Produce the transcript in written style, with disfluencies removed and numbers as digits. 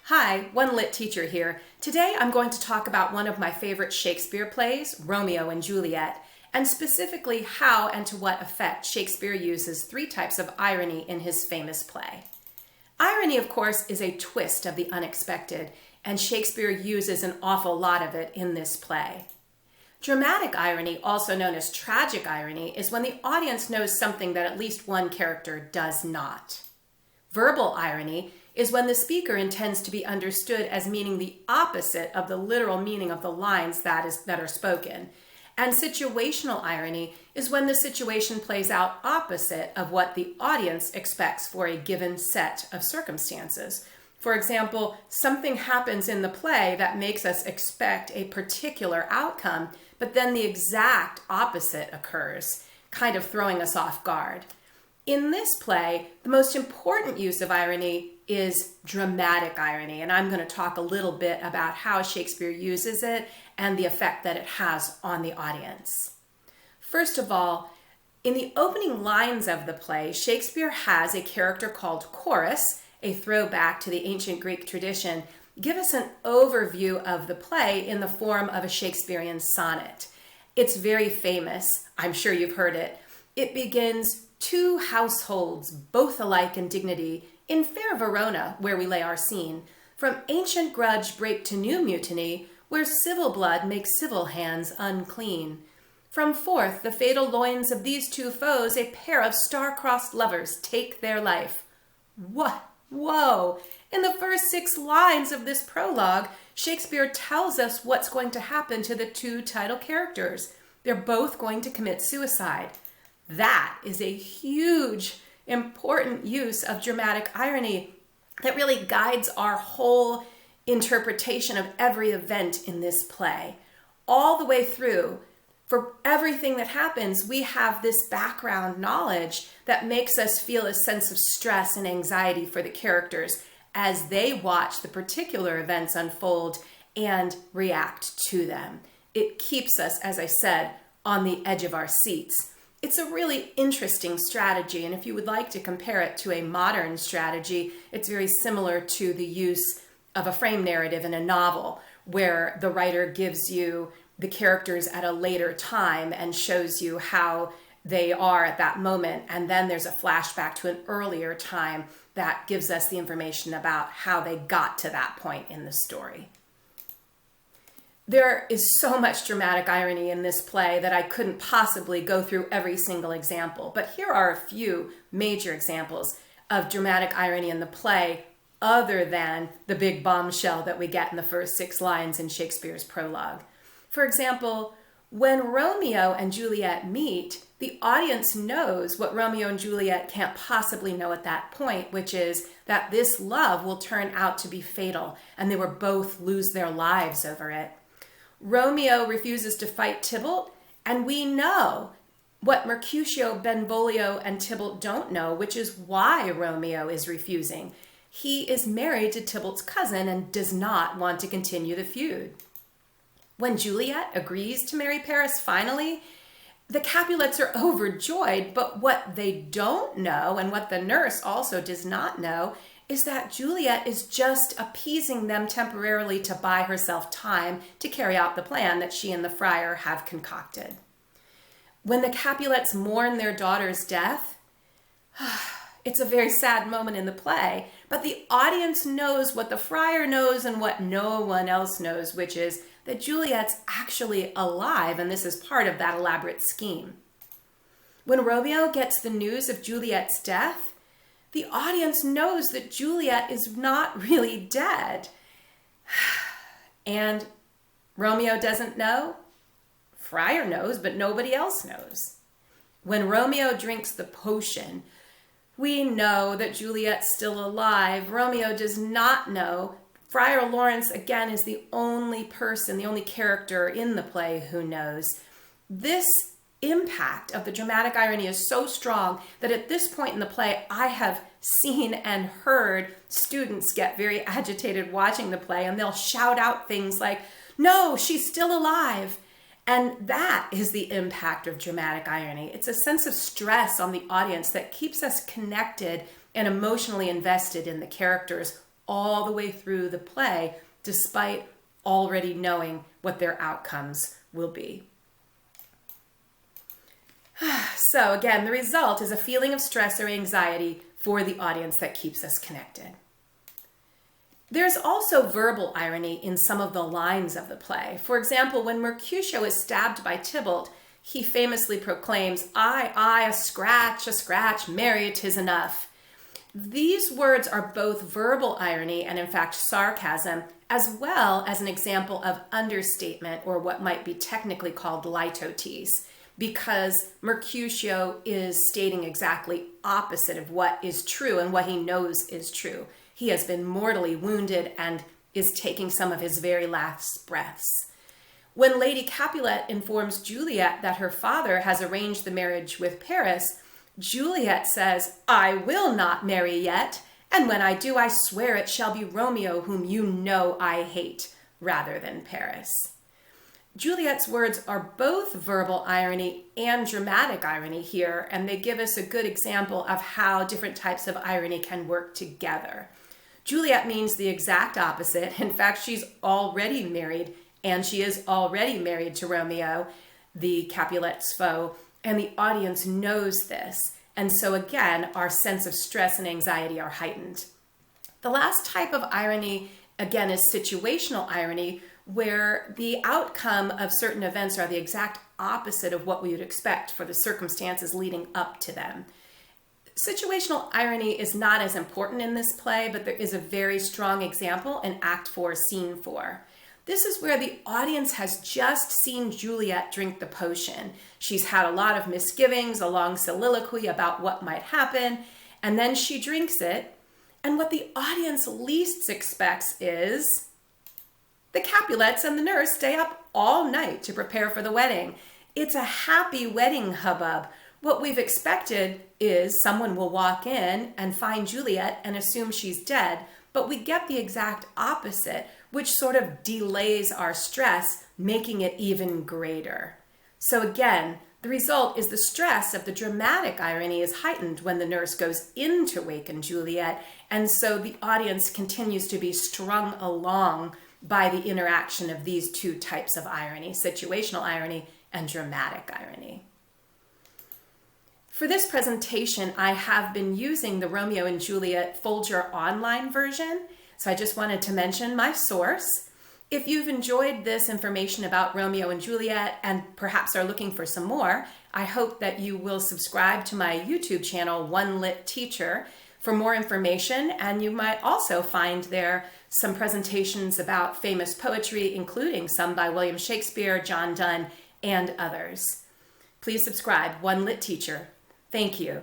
Hi, One Lit Teacher here. Today I'm going to talk about one of my favorite Shakespeare plays, Romeo and Juliet, and specifically how and to what effect Shakespeare uses three types of irony in his famous play. Irony, of course, is a twist of the unexpected, and Shakespeare uses an awful lot of it in this play. Dramatic irony, also known as tragic irony, is when the audience knows something that at least one character does not. Verbal irony is when the speaker intends to be understood as meaning the opposite of the literal meaning of the lines that are spoken. And situational irony is when the situation plays out opposite of what the audience expects for a given set of circumstances. For example, something happens in the play that makes us expect a particular outcome, but then the exact opposite occurs, kind of throwing us off guard. In this play, the most important use of irony is dramatic irony, and I'm going to talk a little bit about how Shakespeare uses it and the effect that it has on the audience. First of all, in the opening lines of the play, Shakespeare has a character called Chorus, a throwback to the ancient Greek tradition, give us an overview of the play in the form of a Shakespearean sonnet. It's very famous. I'm sure you've heard it. It begins, "Two households, both alike in dignity, in fair Verona, where we lay our scene, from ancient grudge break to new mutiny, where civil blood makes civil hands unclean. From forth the fatal loins of these two foes, a pair of star-crossed lovers take their life." What? Whoa! In the first 6 lines of this prologue, Shakespeare tells us what's going to happen to the two title characters. They're both going to commit suicide. That is a huge, important use of dramatic irony that really guides our whole interpretation of every event in this play. All the way through, for everything that happens, we have this background knowledge that makes us feel a sense of stress and anxiety for the characters as they watch the particular events unfold and react to them. It keeps us, as I said, on the edge of our seats. It's a really interesting strategy, and if you would like to compare it to a modern strategy, it's very similar to the use of a frame narrative in a novel, where the writer gives you the characters at a later time and shows you how they are at that moment, and then there's a flashback to an earlier time that gives us the information about how they got to that point in the story. There is so much dramatic irony in this play that I couldn't possibly go through every single example, but here are a few major examples of dramatic irony in the play other than the big bombshell that we get in the first 6 lines in Shakespeare's prologue. For example, when Romeo and Juliet meet, the audience knows what Romeo and Juliet can't possibly know at that point, which is that this love will turn out to be fatal, and they will both lose their lives over it. Romeo refuses to fight Tybalt, and we know what Mercutio, Benvolio, and Tybalt don't know, which is why Romeo is refusing. He is married to Tybalt's cousin and does not want to continue the feud. When Juliet agrees to marry Paris finally, the Capulets are overjoyed, but what they don't know, and what the nurse also does not know, is that Juliet is just appeasing them temporarily to buy herself time to carry out the plan that she and the friar have concocted. When the Capulets mourn their daughter's death, it's a very sad moment in the play, but the audience knows what the friar knows and what no one else knows, which is that Juliet's actually alive, and this is part of that elaborate scheme. When Romeo gets the news of Juliet's death, the audience knows that Juliet is not really dead. And Romeo doesn't know. Friar knows, but nobody else knows. When Romeo drinks the potion, we know that Juliet's still alive. Romeo does not know. Friar Lawrence, again, is the only person, the only character in the play who knows. This impact of the dramatic irony is so strong that at this point in the play, I have seen and heard students get very agitated watching the play, and they'll shout out things like, "No, she's still alive." And that is the impact of dramatic irony. It's a sense of stress on the audience that keeps us connected and emotionally invested in the characters all the way through the play, despite already knowing what their outcomes will be. So again, the result is a feeling of stress or anxiety for the audience that keeps us connected. There's also verbal irony in some of the lines of the play. For example, when Mercutio is stabbed by Tybalt, he famously proclaims, I, a scratch, marry, 'tis enough. These words are both verbal irony and in fact sarcasm, as well as an example of understatement, or what might be technically called litotes, because Mercutio is stating exactly opposite of what is true and what he knows is true. He has been mortally wounded and is taking some of his very last breaths. When Lady Capulet informs Juliet that her father has arranged the marriage with Paris, Juliet says, I will not marry yet, and when I do, I swear it shall be Romeo, whom you know I hate, rather than Paris. Juliet's words are both verbal irony and dramatic irony here, and they give us a good example of how different types of irony can work together. Juliet means the exact opposite. In fact, she's already married, and she is already married to Romeo, the Capulet's foe, and the audience knows this. And so again, our sense of stress and anxiety are heightened. The last type of irony, again, is situational irony, where the outcome of certain events are the exact opposite of what we would expect for the circumstances leading up to them. Situational irony is not as important in this play, but there is a very strong example in Act 4, Scene 4. This is where the audience has just seen Juliet drink the potion. She's had a lot of misgivings, a long soliloquy about what might happen, and then she drinks it. And what the audience least expects is the Capulets and the nurse stay up all night to prepare for the wedding. It's a happy wedding hubbub. What we've expected is someone will walk in and find Juliet and assume she's dead, but we get the exact opposite, which sort of delays our stress, making it even greater. So again, the result is the stress of the dramatic irony is heightened when the nurse goes in to waken Juliet, and so the audience continues to be strung along by the interaction of these two types of irony, situational irony and dramatic irony. For this presentation, I have been using the Romeo and Juliet Folger online version, so I just wanted to mention my source. If you've enjoyed this information about Romeo and Juliet and perhaps are looking for some more, I hope that you will subscribe to my YouTube channel, One Lit Teacher, for more information, and you might also find there some presentations about famous poetry, including some by William Shakespeare, John Donne, and others. Please subscribe, One Lit Teacher. Thank you.